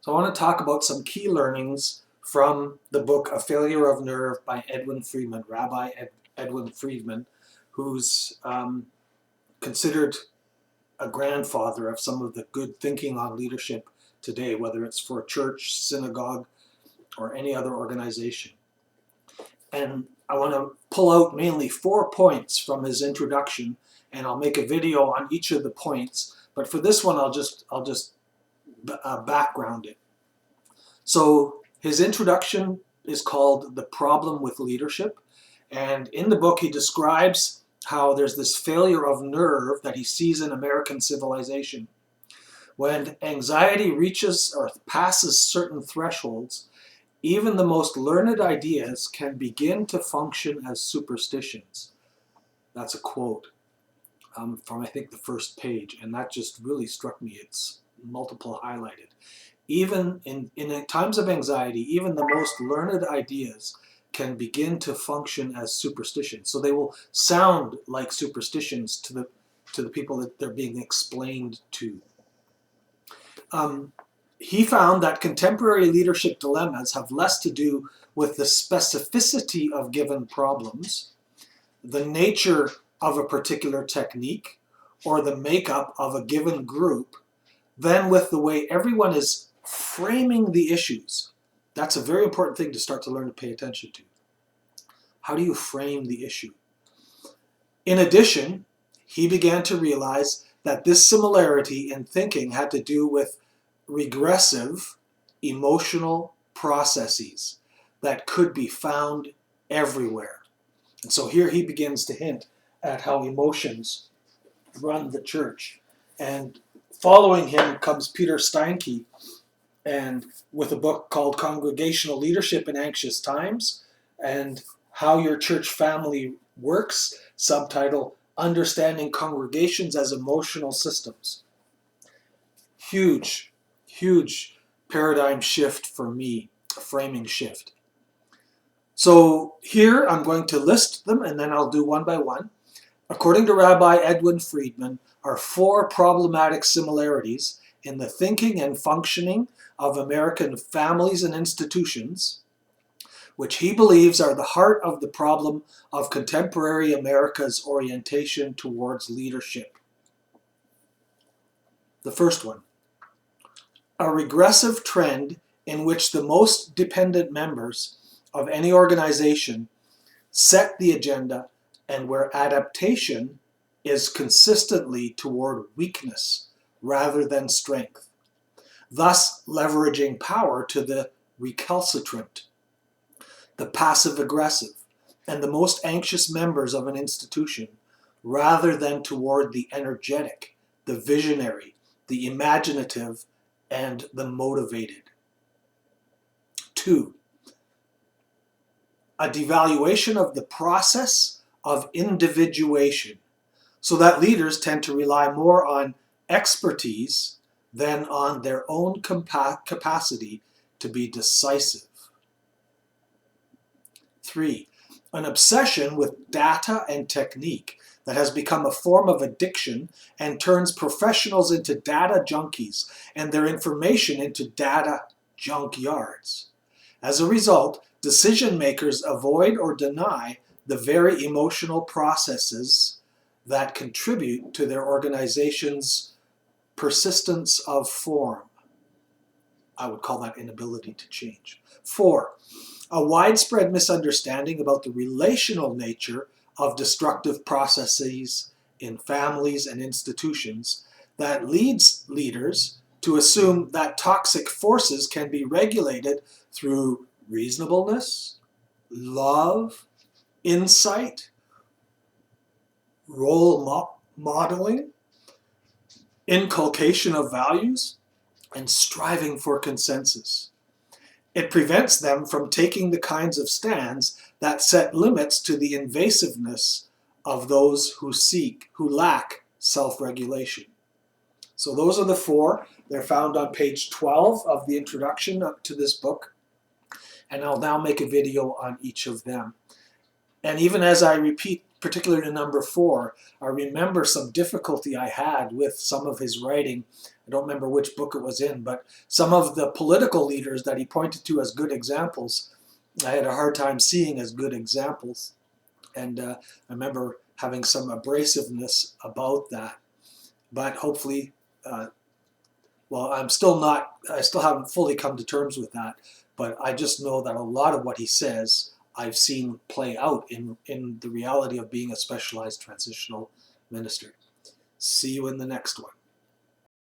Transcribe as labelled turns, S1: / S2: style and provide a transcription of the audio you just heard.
S1: So I want to talk about some key learnings from the book A Failure of Nerve by Edwin Friedman, Edwin Friedman, who's considered a grandfather of some of the good thinking on leadership today, whether it's for a church, synagogue, or any other organization. And I want to pull out mainly 4 points from his introduction, and I'll make a video on each of the points. But for this one, I'll just background it. So his introduction is called The Problem with Leadership. And in the book, he describes how there's this failure of nerve that he sees in American civilization. When anxiety reaches or passes certain thresholds, even the most learned ideas can begin to function as superstitions. That's a quote from, I think, the first page. And that just really struck me. It's multiple highlighted. Even in times of anxiety, even the most learned ideas can begin to function as superstitions. So they will sound like superstitions to the people that they're being explained to. He found that contemporary leadership dilemmas have less to do with the specificity of given problems, the nature of a particular technique, or the makeup of a given group, than with the way everyone is framing the issues. That's a very important thing to start to learn to pay attention to. How do you frame the issue? In addition, he began to realize that this similarity in thinking had to do with regressive emotional processes that could be found everywhere. And so here he begins to hint at how emotions run the church. And following him comes Peter Steinke, and with a book called Congregational Leadership in Anxious Times and How Your Church Family Works, subtitle Understanding Congregations as Emotional Systems. Huge, huge paradigm shift for me, a framing shift. So here I'm going to list them and then I'll do one by one. According to Rabbi Edwin Friedman, are 4 problematic similarities in the thinking and functioning of American families and institutions, which he believes are the heart of the problem of contemporary America's orientation towards leadership. The first one, a regressive trend in which the most dependent members of any organization set the agenda and where adaptation is consistently toward weakness rather than strength, thus leveraging power to the recalcitrant, the passive-aggressive, and the most anxious members of an institution, rather than toward the energetic, the visionary, the imaginative, and the motivated. 2, a devaluation of the process of individuation, so that leaders tend to rely more on expertise than on their own capacity to be decisive. 3, an obsession with data and technique that has become a form of addiction and turns professionals into data junkies and their information into data junkyards. As a result, decision makers avoid or deny the very emotional processes that contribute to their organization's persistence of form. I would call that inability to change. 4, a widespread misunderstanding about the relational nature of destructive processes in families and institutions that leads leaders to assume that toxic forces can be regulated through reasonableness, love, insight, role modeling, inculcation of values, and striving for consensus. It prevents them from taking the kinds of stands that set limits to the invasiveness of those who lack self-regulation. So those are the 4. They're found on page 12 of the introduction to this book. And I'll now make a video on each of them. And even as I repeat, particularly to number 4, I remember some difficulty I had with some of his writing don't remember which book it was in, but some of the political leaders that he pointed to as good examples, I had a hard time seeing as good examples. And I remember having some abrasiveness about that. But hopefully, well, I still haven't fully come to terms with that, but I just know that a lot of what he says I've seen play out in the reality of being a specialized transitional minister. See you in the next one.